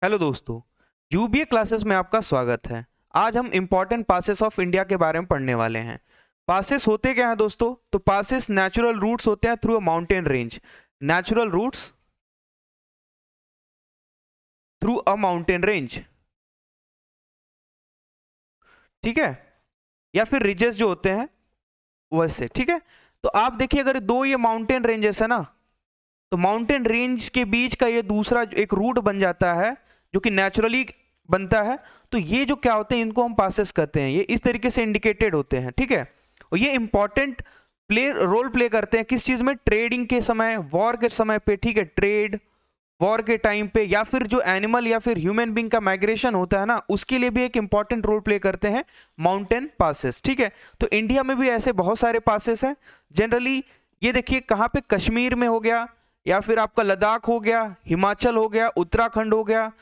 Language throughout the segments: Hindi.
हेलो दोस्तों, यूबीए क्लासेस में आपका स्वागत है। आज हम इम्पोर्टेंट पासेस ऑफ इंडिया के बारे में पढ़ने वाले हैं। पासेस होते क्या हैं दोस्तों? तो पासेस नेचुरल रूट्स होते हैं through a mountain range. Natural routes through a mountain range, ठीक है, या फिर रिजेस जो होते हैं वैसे, ठीक है। तो आप देखिए, अगर दो ये माउंटेन रेंजेस है ना, तो माउंटेन रेंज के बीच का ये दूसरा एक रूट बन जाता है जो कि नेचुरली बनता है। तो ये जो क्या होते हैं, इनको हम पासेस कहते हैं। ये इस तरीके से इंडिकेटेड होते हैं, ठीक है। और ये इंपॉर्टेंट रोल प्ले करते हैं किस चीज में? ट्रेडिंग के समय, वॉर के समय पे, ठीक है। ट्रेड वॉर के टाइम पे, या फिर जो एनिमल या फिर ह्यूमन बींग का माइग्रेशन होता है ना, उसके लिए भी एक इंपॉर्टेंट रोल प्ले करते हैं माउंटेन पासेस, ठीक है। तो इंडिया में भी ऐसे बहुत सारे पासेस हैं। जनरली ये देखिए, कहाँ पे? कश्मीर में हो गया, या फिर आपका लद्दाख हो गया, हिमाचल हो गया, उत्तराखंड हो गया।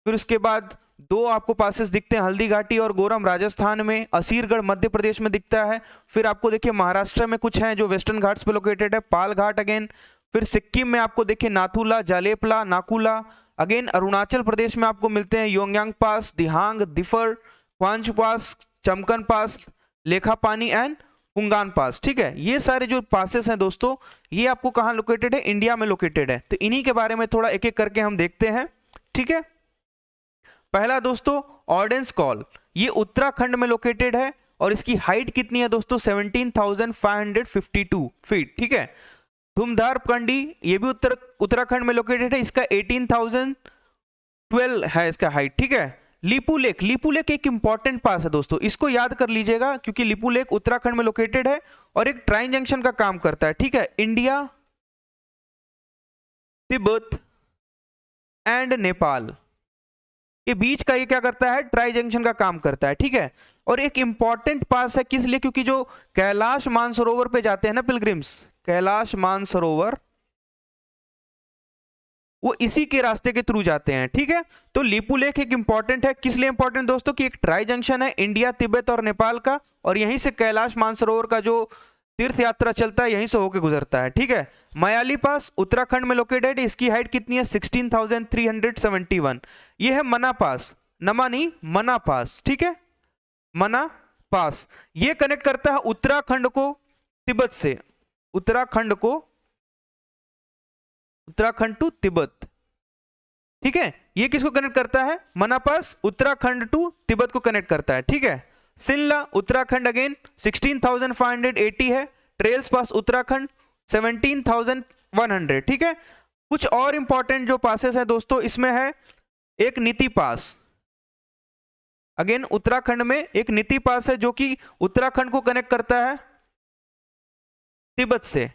फिर उसके बाद दो आपको पासेस दिखते हैं, हल्दी घाटी और गोरम राजस्थान में, असीरगढ़ मध्य प्रदेश में दिखता है। फिर आपको देखिए महाराष्ट्र में कुछ हैं जो वेस्टर्न घाट्स पे लोकेटेड है, पाल घाट अगेन। फिर सिक्किम में आपको देखिए नाथुला, जालेपला, नाकुला। अगेन अरुणाचल प्रदेश में आपको मिलते हैं योंगयांग पास, दिहांग, दिफर, क्वांच पास, चमकन पास, लेखापानी एंड पुंगान पास, ठीक है। ये सारे जो पासेस हैं दोस्तों, ये आपको कहाँ लोकेटेड है? इंडिया में लोकेटेड है। तो इन्हीं के बारे में थोड़ा एक एक करके हम देखते हैं, ठीक है। पहला दोस्तों, ऑर्डेंस कॉल, ये उत्तराखंड में लोकेटेड है और इसकी हाइट कितनी है दोस्तों? 17,552 फीट, ठीक है। धुमधार कंडी, ये भी उत्तराखंड में लोकेटेड है, इसका 18,012 है इसका हाइट, ठीक है। लिपू लेक, लिपू लेक एक इंपॉर्टेंट पास है दोस्तों, इसको याद कर लीजिएगा क्योंकि लिपू लेक उत्तराखंड में लोकेटेड है और एक ट्राइन जंक्शन का काम करता है, ठीक है। इंडिया, तिब्बत एंड नेपाल के बीच का ये क्या करता है? ट्राई जंक्शन का काम करता है, ठीक है। और एक इंपॉर्टेंट पास है, किस लिए? क्योंकि जो कैलाश मानसरोवर पे जाते हैं ना पिलग्रिम्स, कैलाश मानसरोवर, वो इसी के रास्ते के थ्रू जाते हैं, ठीक है। तो लिपू लेक एक इंपॉर्टेंट है, किस लिए इंपॉर्टेंट दोस्तों? कि एक ट्राई जंक्शन है इंडिया, तिब्बत और नेपाल का, और यहीं से कैलाश मानसरोवर का जो तीर्थ यात्रा चलता है यहीं से होकर गुजरता है, ठीक है। मयाली पास उत्तराखंड में लोकेटेड, इसकी हाइट कितनी है? 16,371। ये है मना पास, नमा नहीं, मना पास, ठीक है। मना पास ये कनेक्ट करता है उत्तराखंड को तिब्बत से, उत्तराखंड को, उत्तराखंड टू तिब्बत, ठीक है। ये किसको कनेक्ट करता है? मना पास उत्तराखंड टू तिब्बत को कनेक्ट करता है, ठीक है। सिनला उत्तराखंड अगेन 16,580 है। ट्रेल्स पास उत्तराखंड 17,100, ठीक है। कुछ और इंपॉर्टेंट जो पासेस है दोस्तों, इसमें है एक नीति पास, अगेन उत्तराखंड में एक नीति पास है जो कि उत्तराखंड को कनेक्ट करता है तिब्बत से,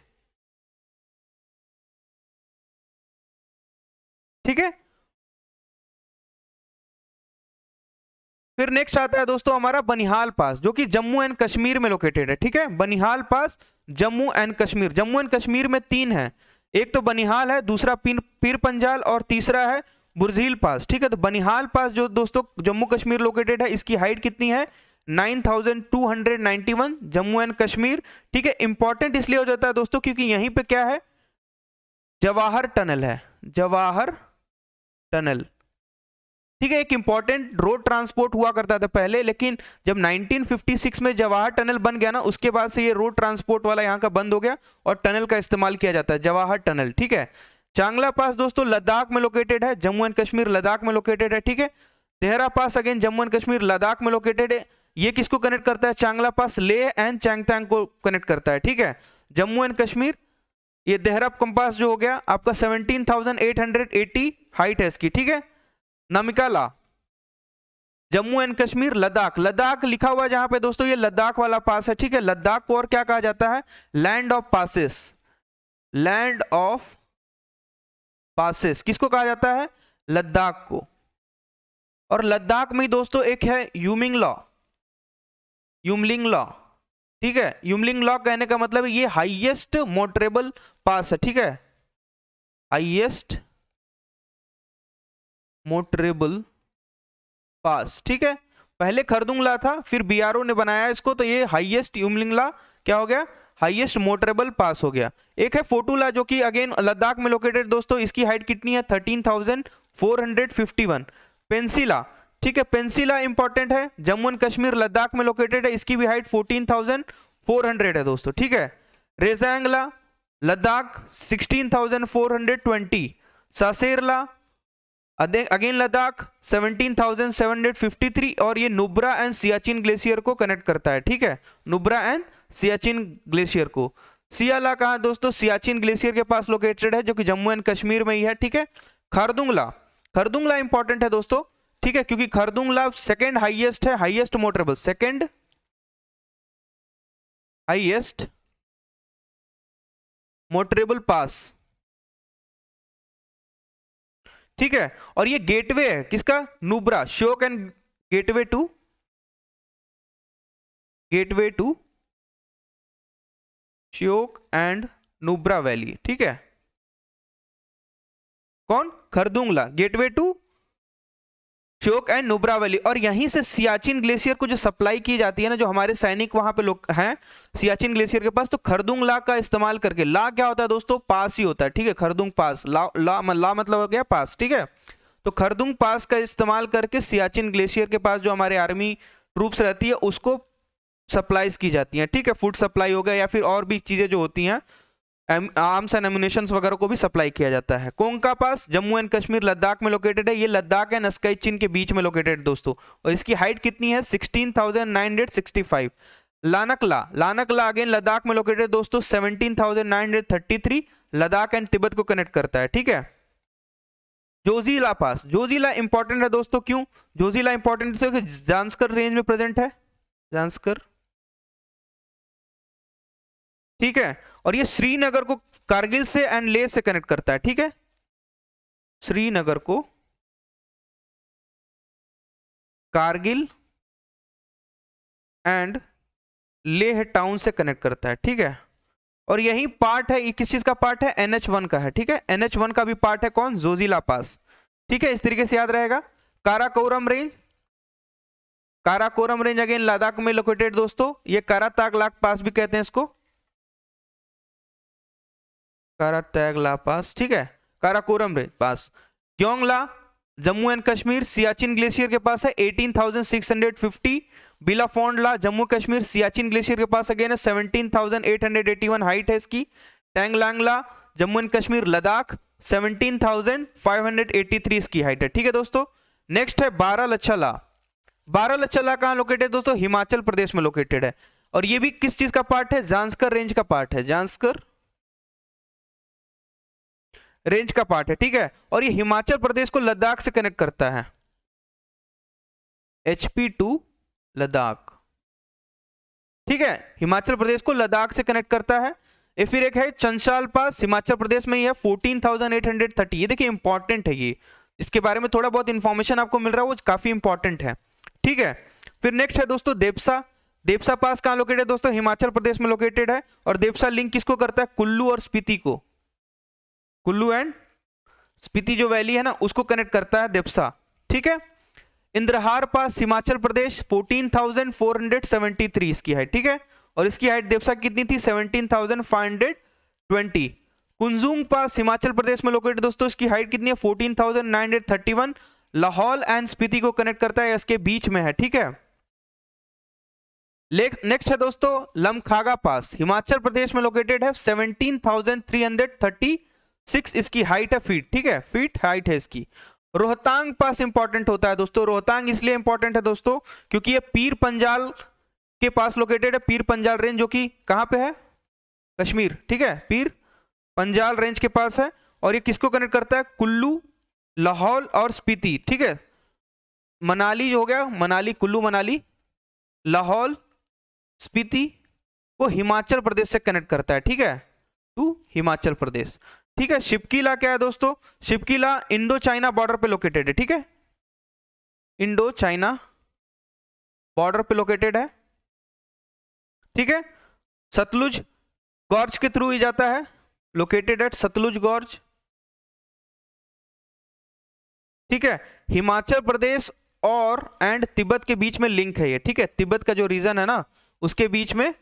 ठीक है। फिर नेक्स्ट आता है दोस्तों हमारा बनिहाल पास, जो कि जम्मू एंड कश्मीर में लोकेटेड है, ठीक है। बनिहाल पास जम्मू एंड कश्मीर, जम्मू एंड कश्मीर में तीन है, एक तो बनिहाल है, दूसरा पीर पंजाल और तीसरा है बुरझील पास, ठीक है। तो बनिहाल पास जो दोस्तों जम्मू कश्मीर लोकेटेड है, इसकी हाइट कितनी है? 9,291, जम्मू एंड कश्मीर, ठीक है। इंपॉर्टेंट इसलिए हो जाता है दोस्तों क्योंकि यहीं पे क्या है? जवाहर टनल है, जवाहर टनल, ठीक है। एक इंपॉर्टेंट रोड ट्रांसपोर्ट हुआ करता था पहले, लेकिन जब 1956 में जवाहर टनल बन गया ना, उसके बाद से ये रोड ट्रांसपोर्ट वाला यहाँ का बंद हो गया और टनल का इस्तेमाल किया जाता है, जवाहर टनल, ठीक है। चांगला पास दोस्तों लद्दाख में लोकेटेड है, जम्मू एंड कश्मीर लद्दाख में लोकेटेड है, ठीक है। तेहरा पास अगेन जम्मू एंड कश्मीर लद्दाख में लोकेटेड है। ये किसको कनेक्ट करता है? चांगला पास लेह एंड चैंगतांग को कनेक्ट करता है, ठीक है। जम्मू एंड कश्मीर, ये देहरा कंपास जो हो गया आपका 17,880 हाइट है इसकी, ठीक है। नमिकाला, जम्मू एंड कश्मीर लद्दाख, लद्दाख लिखा हुआ है जहां पे दोस्तों, ये लद्दाख वाला पास है, ठीक है। लद्दाख को और क्या कहा जाता है? Land of passes, land of passes किसको कहा जाता है? लद्दाख को। और लद्दाख में दोस्तों एक है यूमिंग लॉ, यूमलिंग लॉ, ठीक है। यूमलिंग लॉ कहने का मतलब ये हाईएस्ट मोटरेबल पास है, ठीक है। हाईएस्ट मोटरेबल पास, ठीक है। पहले खरदुंगला था, फिर बीआरओ ने बनाया इसको, तो ये हाईएस्ट यूमलिंगला क्या हो गया? हाईएस्ट मोटरेबल पास हो गया। एक है फोटूला जो कि अगेन लद्दाख में लोकेटेड दोस्तों, इसकी हाइट कितनी है 13,451। पेंसिला, ठीक है, पेंसिला इंपॉर्टेंट है, जम्मू एंड कश्मीर लद्दाख में लोकेटेड है, इसकी भी हाइट 14,400 है दोस्तों, ठीक है। रेजांगला लद्दाख 16,420। सासेरला अगेन लद्दाख 17,753 और ये नुब्रा एंड सियाचिन ग्लेशियर को कनेक्ट करता है, ठीक है, नुब्रा एंड सियाचिन ग्लेशियर को। सियाला कहाँ दोस्तों, सियाचिन ग्लेशियर के पास लोकेटेड है जो कि जम्मू एंड कश्मीर में ही है, ठीक है। खरदुंगला, खरदुंगला इंपॉर्टेंट है दोस्तों, ठीक है, क्योंकि खरदुंगला सेकंड हाईएस्ट है, highest motorable, second highest motorable pass, ठीक है। और ये गेटवे है किसका, Nubra, Shyok and gateway to Shyok and Nubra valley, ठीक है। कौन, Khardungla, gateway to Shyok and Nubra valley. और यहीं से सियाचिन ग्लेशियर को जो सप्लाई की जाती है ना, जो हमारे सैनिक वहां पे लोग हैं सियाचिन ग्लेशियर के पास, तो खरदुंगला का इस्तेमाल करके, ला क्या होता है दोस्तों, पास ही होता है, ठीक है, खरदुंग पास, ला मतलब हो गया पास, ठीक है। तो खरदुंग पास का इस्तेमाल करके सियाचिन ग्लेशियर के पास जो हमारे आर्मी ट्रूप्स रहती है उसको सप्लाईज की जाती हैं, ठीक है, फूड सप्लाई हो गया या फिर और भी चीजें जो होती हैं, आर्म्स एंड एम्युनिशंस वगैरह को भी सप्लाई किया जाता है। कोंका पास जम्मू एंड कश्मीर लद्दाख में लोकेटेड है, ये लद्दाख एंड अस्काई चीन के बीच में लोकेटेड दोस्तों, और इसकी हाइट कितनी है 16,965। लानकला, लानकला अगेन लद्दाख में लोकेटेड दोस्तों, 17,933, लद्दाख एंड तिब्बत को कनेक्ट करता है, ठीक है। जोजिला पास, जोजिला इंपॉर्टेंट है दोस्तों, क्यों जोजिला इंपॉर्टेंट है, जांस्कर रेंज में प्रेजेंट है, जांस्कर, ठीक है। और ये श्रीनगर को कारगिल से एंड लेह से कनेक्ट करता है, ठीक है, श्रीनगर को कारगिल एंड लेह टाउन से कनेक्ट करता है, ठीक है। और यही पार्ट है, किस चीज का पार्ट है, NH1 का है, ठीक है, NH1 का भी पार्ट है कौन, जोजिला पास, ठीक है, इस तरीके से याद रहेगा। Karakoram range, Karakoram range again Ladakh में लोकेटेड दोस्तों, ये कारातागलाक पास भी कहते हैं इसको, कारातागला पास, ठीक है, Karakoram range pass. Kyongla Jammu and Kashmir Siachen glacier के पास है 18,650। बिलाफोंडला जम्मू कश्मीर सियाचिन ग्लेशियर के पास अगेन है 17,881 हाइट है इसकी। टैंगलांगला जम्मू एंड कश्मीर लद्दाख 17,583 इसकी हाइट है, ठीक है दोस्तों। नेक्स्ट है बारालचला, बारालचला कहाँ लोकेटेड है दोस्तों, हिमाचल प्रदेश में लोकेटेड है, और ये भी किस चीज का पार्ट है, जांस्कर रेंज का पार्ट है, जांस्कर रेंज का पार्ट है, ठीक है। और ये हिमाचल प्रदेश को लद्दाख से कनेक्ट करता है, HP टू लद्दाख, ठीक है, हिमाचल प्रदेश को लद्दाख से कनेक्ट करता है। ये फिर एक है चंसाल पास, हिमाचल प्रदेश में ही है 14,830, ये देखिए इंपॉर्टेंट है, ये इसके बारे में थोड़ा बहुत इंफॉर्मेशन आपको मिल रहा है, वो काफी इंपॉर्टेंट है, ठीक है। फिर नेक्स्ट है दोस्तों देपसा, देपसा पास कहाँ लोकेटेड है दोस्तों, हिमाचल प्रदेश में लोकेटेड है, और देपसा लिंक किसको करता है, कुल्लू और स्पीति को, कुल्लू एंड स्पीति जो वैली है ना उसको कनेक्ट करता है देपसा, ठीक है। इंद्रहार पास हिमाचल प्रदेश 14,473 इसकी हाइट, ठीक है, और इसकी हाइट देपसा कितनी थी 17,520। कुंजुम पास हिमाचल प्रदेश में लोकेटेड दोस्तों, इसकी हाइट कितनी है 14,931। लाहौल एंड स्पीति को कनेक्ट करता है, इसके बीच में है, ठीक है। नेक्स्ट है दोस्तों लमखागा पास, हिमाचल प्रदेश में लोकेटेड है 17,336 इसकी हाइट है फीट, ठीक है, फीट हाइट है इसकी। रोहतांग पास इंपॉर्टेंट होता है दोस्तों, रोहतांग इसलिए इंपॉर्टेंट है दोस्तों क्योंकि ये पीर पंजाल के पास लोकेटेड है, पीर पंजाल रेंज जो कि कहां पे है, कश्मीर, ठीक है, पीर पंजाल रेंज के पास है, और ये किसको कनेक्ट करता है, कुल्लू, लाहौल और स्पीति, ठीक है। मनाली जो हो गया, मनाली, कुल्लू मनाली, लाहौल स्पीति को हिमाचल प्रदेश से कनेक्ट करता है, ठीक है, टू हिमाचल प्रदेश, ठीक है। शिपकीला क्या है दोस्तों, शिपकीला इंडो चाइना बॉर्डर पे लोकेटेड है, ठीक है, इंडो चाइना बॉर्डर पे लोकेटेड है, ठीक है। सतलुज गॉर्ज के थ्रू ही जाता है, लोकेटेड एट सतलुज गॉर्ज, ठीक है। हिमाचल प्रदेश और एंड तिब्बत के बीच में लिंक है ये, ठीक है, तिब्बत का जो रीजन है ना उसके बीच में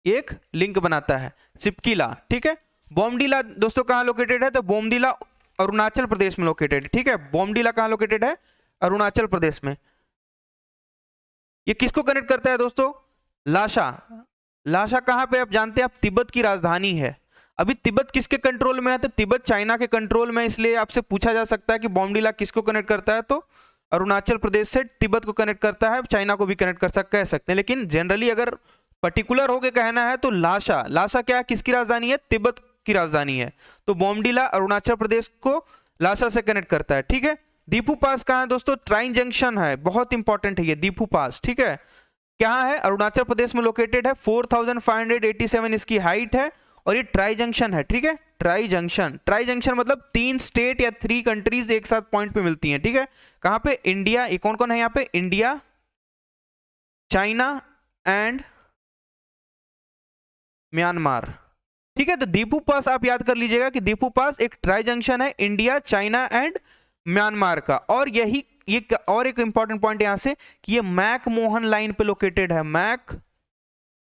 एक लिंक बनाता है, सिपकीला, ठीक है। बोमडीला दोस्तों कहाँ लोकेटेड है, तो बोमडीला अरुणाचल प्रदेश में लोकेटेड है, ठीक है। बोमडीला कहाँ लोकेटेड है, अरुणाचल प्रदेश में। ये किसको कनेक्ट करता है दोस्तों, लाशा। लाशा कहाँ पे आप जानते हैं, आप तिब्बत की राजधानी है। अभी तिब्बत किसके कंट्रोल में है, तो तिब्बत चाइना के कंट्रोल में, इसलिए आपसे पूछा जा सकता है कि बोमडीला किसको कनेक्ट करता है, तो अरुणाचल प्रदेश से तिब्बत को कनेक्ट करता है, चाइना को भी कनेक्ट कह सकते हैं। लेकिन जनरली अगर पर्टिकुलर होके कहना है तो लाशा, लाशा क्या है, किसकी राजधानी है, तिब्बत की राजधानी है। तो बोमडीला अरुणाचल प्रदेश को लाशा से कनेक्ट करता है, ठीक है। दीपू पास कहाँ है दोस्तों, ट्राइन जंक्शन है, बहुत इंपॉर्टेंट है ये दीपू पास, ठीक है। क्या है, अरुणाचल प्रदेश में लोकेटेड है, 4587 इसकी हाइट है, और ये ट्राई जंक्शन है, ठीक है। ट्राई जंक्शन, ट्राई जंक्शन मतलब 3 स्टेट या 3 कंट्रीज एक साथ पॉइंट पे मिलती हैं, ठीक है। कहां पे, इंडिया, ये कौन कौन है यहाँ पे, इंडिया, चाइना एंड म्यांमार, ठीक है। तो दीपू पास आप याद कर लीजिएगा कि दीपू पास एक ट्राई जंक्शन है इंडिया, चाइना एंड म्यांमार का। और यही ये और एक इंपॉर्टेंट पॉइंट यहां से कि ये मैक मोहन लाइन पे लोकेटेड है, मैक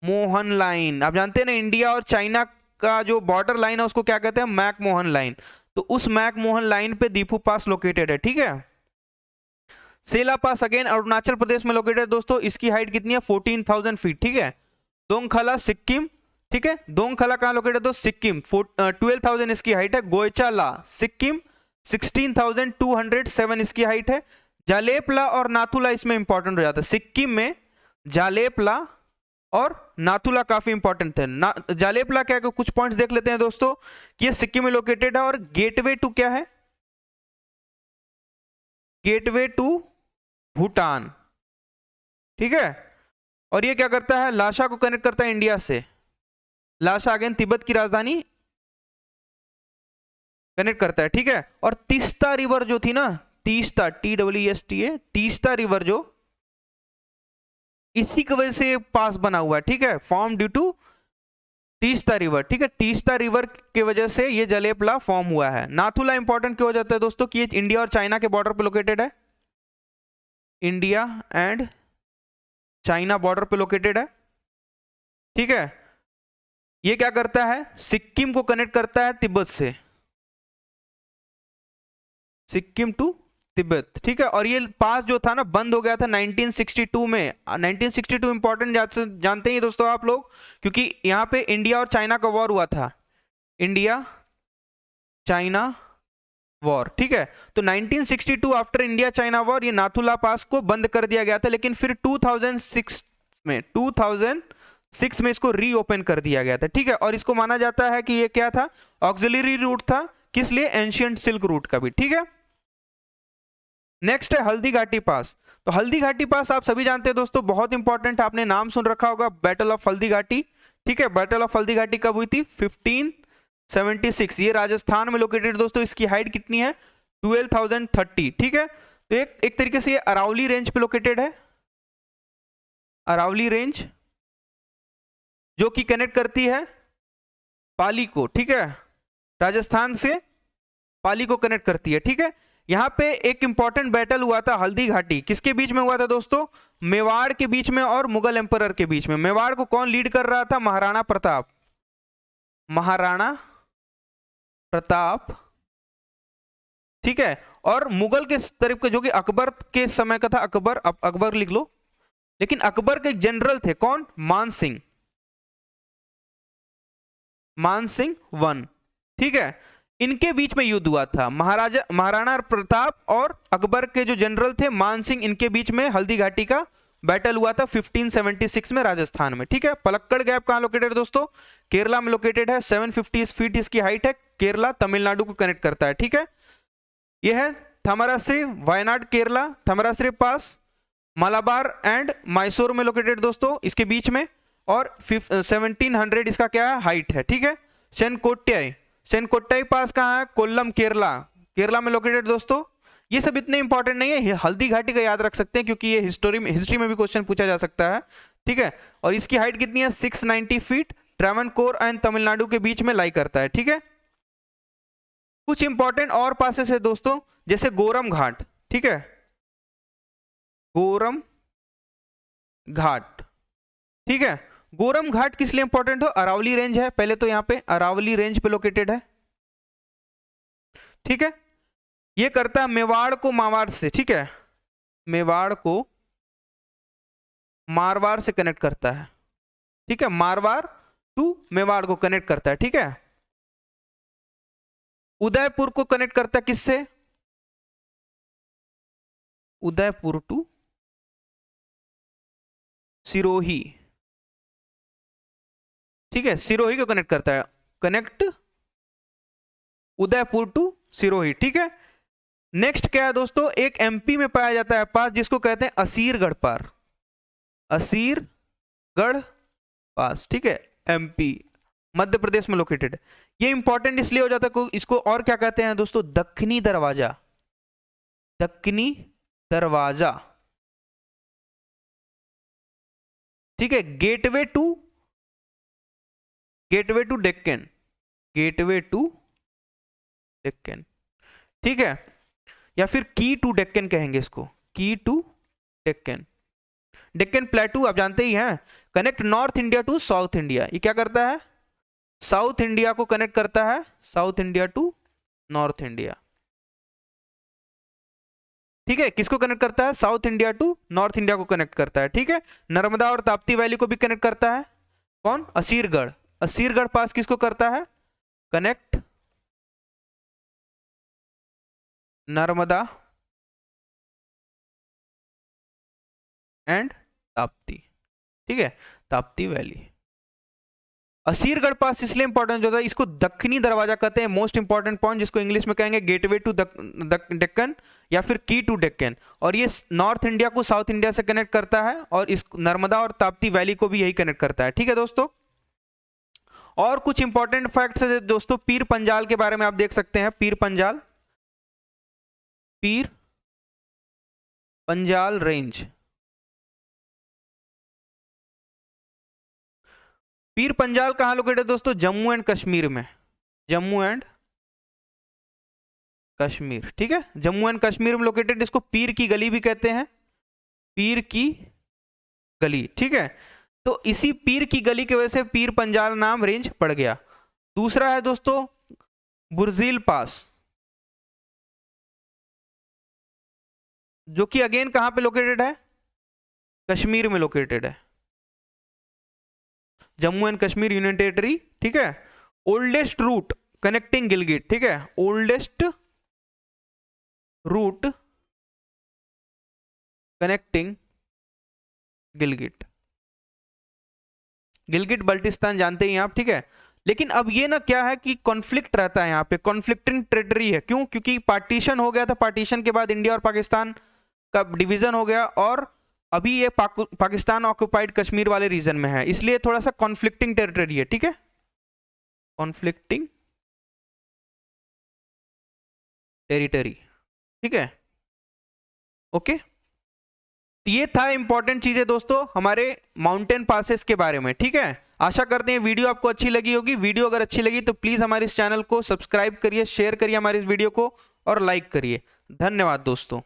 मोहन लाइन। आप जानते हैं ना, इंडिया और चाइना का जो बॉर्डर लाइन है उसको क्या कहते हैं, मैक मोहन लाइन। तो उस मैक मोहन लाइन पे दीपू पास लोकेटेड है, ठीक है। सेला पास अगेन अरुणाचल प्रदेश में लोकेटेड दोस्तों, इसकी हाइट कितनी है, 14,000 फीट, ठीक है। दोंगखला सिक्किम, ठीक है। दोंगखला कहां लोकेटेड है, तो सिक्किम, 12,000 इसकी हाइट है। गोयचाला सिक्किम, 16,207 इसकी हाइट है। जालेपला और नाथुला इसमें इंपॉर्टेंट हो जाता है, सिक्किम में जालेपला और नाथुला काफी इंपॉर्टेंट है। जालेपला क्या है, कुछ पॉइंट्स देख लेते हैं दोस्तों कि ये सिक्किम में लोकेटेड है, और गेटवे टू क्या है, गेटवे टू भूटान, ठीक है। और ये क्या करता है, लाशा को कनेक्ट करता है इंडिया से। लाशा अगेन तिब्बत की राजधानी कनेक्ट करता है, ठीक है। और तीस्ता रिवर जो थी ना, तीस्ता, TWESTA, तीस्ता रिवर जो इसी की वजह से पास बना हुआ है, ठीक है, form due to Teesta river, ठीक है। तीस्ता रिवर के वजह से ये जलेपला फॉर्म हुआ है। नाथुला इंपॉर्टेंट क्यों हो जाता है दोस्तों कि ये इंडिया और चाइना के बॉर्डर पे लोकेटेड है, इंडिया एंड चाइना बॉर्डर पे लोकेटेड है, ठीक है। ये क्या करता है, सिक्किम को कनेक्ट करता है तिब्बत से, सिक्किम टू तिब्बत, ठीक है। और ये पास जो था ना बंद हो गया था 1962 में। 1962 इंपॉर्टेंट जानते हैं दोस्तों आप लोग, क्योंकि यहाँ पे इंडिया और चाइना का वॉर हुआ था, इंडिया चाइना वॉर, ठीक है। तो 1962 आफ्टर इंडिया चाइना वॉर ये नाथुला पास को बंद कर दिया गया था, लेकिन फिर 2006 में इसको रीओपन कर दिया गया था, ठीक है। और इसको माना जाता है कि ये क्या था, ऑक्सिलरी रूट था, किस लिए, एंशिएंट सिल्क रूट का भी, ठीक है। नेक्स्ट है हल्दी घाटी पास। तो हल्दी घाटी पास आप सभी जानते हैं दोस्तों, बहुत इंपॉर्टेंट, आपने नाम सुन रखा होगा, बैटल ऑफ हल्दी घाटी, ठीक है। बैटल ऑफ हल्दी घाटी कब हुई थी, 1576। ये राजस्थान में लोकेटेड दोस्तों, इसकी हाइट कितनी है, 12,030, ठीक है। तो एक तरीके से ये अरावली रेंज पे लोकेटेड है, अरावली रेंज जो कि कनेक्ट करती है पाली को, ठीक है, राजस्थान से पाली को कनेक्ट करती है, ठीक है। यहां पे एक इंपॉर्टेंट बैटल हुआ था हल्दी घाटी, किसके बीच में हुआ था दोस्तों, मेवाड़ के बीच में और मुगल एम्परर के बीच में। मेवाड़ को कौन लीड कर रहा था, महाराणा प्रताप, महाराणा प्रताप, ठीक है। और मुगल के तरफ के जो कि अकबर के समय का था, अकबर, अकबर लिख लो, लेकिन अकबर के जनरल थे कौन, मान सिंह, मान सिंह वन, ठीक है। इनके बीच में युद्ध हुआ था, महाराणा प्रताप और अकबर के जो जनरल थे मान सिंह, इनके बीच में हल्दी घाटी का बैटल हुआ था 1576 में राजस्थान में, ठीक है। पलक्कड़ गैप कहां लोकेटेड है दोस्तों, केरला में लोकेटेड है, 750 फीट इसकी हाइट है, केरला तमिलनाडु को कनेक्ट करता है, ठीक है। यह है थमराश्री, वायनाड केरला, थमराश्री पास मलाबार एंड मैसूर में लोकेटेड दोस्तों, इसके बीच में, और 1700 इसका क्या है, हाइट है, ठीक है। सेनकोट्टाई, सेनकोट्टाई पास कहाँ है, कोल्लम केरला, केरला में लोकेटेड दोस्तों। ये सब इतने इंपॉर्टेंट नहीं है, हल्दी घाटी का याद रख सकते हैं क्योंकि ये हिस्ट्री में भी क्वेश्चन पूछा जा सकता है, ठीक है। और इसकी हाइट कितनी है, 690 फीट, ट्रावनकोर एंड तमिलनाडु के बीच में लाई करता है, ठीक है। कुछ इंपॉर्टेंट और पासेस है दोस्तों, जैसे गोरम घाट, ठीक है, गोरम घाट, ठीक है। गोरम घाट किस लिए इंपॉर्टेंट हो? अरावली रेंज है पहले तो, यहां पे अरावली रेंज पे लोकेटेड है, ठीक है। ये करता है मेवाड़ को मारवाड़ से, ठीक है, मेवाड़ को मारवाड़ से कनेक्ट करता है, ठीक है, मारवाड़ टू मेवाड़ को कनेक्ट करता है, ठीक है। उदयपुर को कनेक्ट करता है किससे? उदयपुर टू सिरोही, ठीक है, सिरोही को कनेक्ट करता है, कनेक्ट उदयपुर टू सिरोही, ठीक है। नेक्स्ट क्या है दोस्तों, एक एमपी में पाया जाता है पास जिसको कहते हैं असीरगढ़ पार, असीरगढ़ पास, ठीक है, एमपी मध्य प्रदेश में लोकेटेड है। ये इंपॉर्टेंट इसलिए हो जाता है, इसको और क्या कहते हैं दोस्तों, दक्खनी दरवाजा, दक्खनी दरवाजा, ठीक है, gateway to Deccan, gateway to Deccan, ठीक है, या फिर की टू डेक्कन कहेंगे इसको, की टू डेक्कन। डेक्कन प्लेटू आप जानते ही हैं, connect north India to south India, ये क्या करता है, साउथ इंडिया को कनेक्ट करता है, south India to north India, ठीक है, किसको कनेक्ट करता है, south India to north India को कनेक्ट करता है, ठीक है। नर्मदा और ताप्ती वैली को भी कनेक्ट करता है, कौन, असीरगढ़, असीरगढ़ पास किसको करता है, कनेक्ट नर्मदा एंड ताप्ती, ठीक है, ताप्ती वैली। असीरगढ़ पास इसलिए इंपॉर्टेंट होता है, इसको दक्खनी दरवाजा कहते हैं, मोस्ट इंपॉर्टेंट पॉइंट, जिसको इंग्लिश में कहेंगे गेटवे टू डेक्कन या फिर की टू डेक्कन, और ये नॉर्थ इंडिया को साउथ इंडिया से कनेक्ट करता है, और इस नर्मदा और ताप्ती वैली को भी यही कनेक्ट करता है, ठीक है दोस्तों। और कुछ इंपॉर्टेंट फैक्ट्स है दोस्तों, पीर पंजाल के बारे में आप देख सकते हैं, पीर पंजाल, पीर पंजाल रेंज, पीर पंजाल कहां लोकेटेड है दोस्तों, जम्मू एंड कश्मीर में, जम्मू एंड कश्मीर, ठीक है, जम्मू एंड कश्मीर में लोकेटेड, इसको पीर की गली भी कहते हैं, पीर की गली, ठीक है। तो इसी पीर की गली की वजह से पीर पंजाल नाम रेंज पड़ गया। दूसरा है दोस्तों बुर्जील पास, जो कि अगेन कहां पे लोकेटेड है, कश्मीर में लोकेटेड है, Jammu and Kashmir union territory, ठीक है। ओल्डेस्ट रूट कनेक्टिंग गिलगिट, ठीक है, oldest route connecting Gilgit, Gilgit Baltistan जानते ही आप, ठीक है। लेकिन अब ये ना क्या है कि कॉन्फ्लिक्ट रहता है यहाँ पे, कॉन्फ्लिक्टिंग टेरिटरी है, क्यों, क्योंकि पार्टीशन हो गया था, पार्टीशन के बाद इंडिया और पाकिस्तान का डिवीजन हो गया, और अभी ये पाकिस्तान ऑक्युपाइड कश्मीर वाले रीजन में है, इसलिए थोड़ा सा कॉन्फ्लिक्टिंग टेरिटरी है, ठीक है, कॉन्फ्लिक्टिंग टेरिटरी, ठीक है, ओके। ये था इंपॉर्टेंट चीजें दोस्तों हमारे माउंटेन पासेस के बारे में, ठीक है। आशा करते हैं वीडियो आपको अच्छी लगी होगी। वीडियो अगर अच्छी लगी तो प्लीज हमारे इस चैनल को सब्सक्राइब करिए, शेयर करिए हमारे इस वीडियो को, और लाइक करिए। धन्यवाद दोस्तों।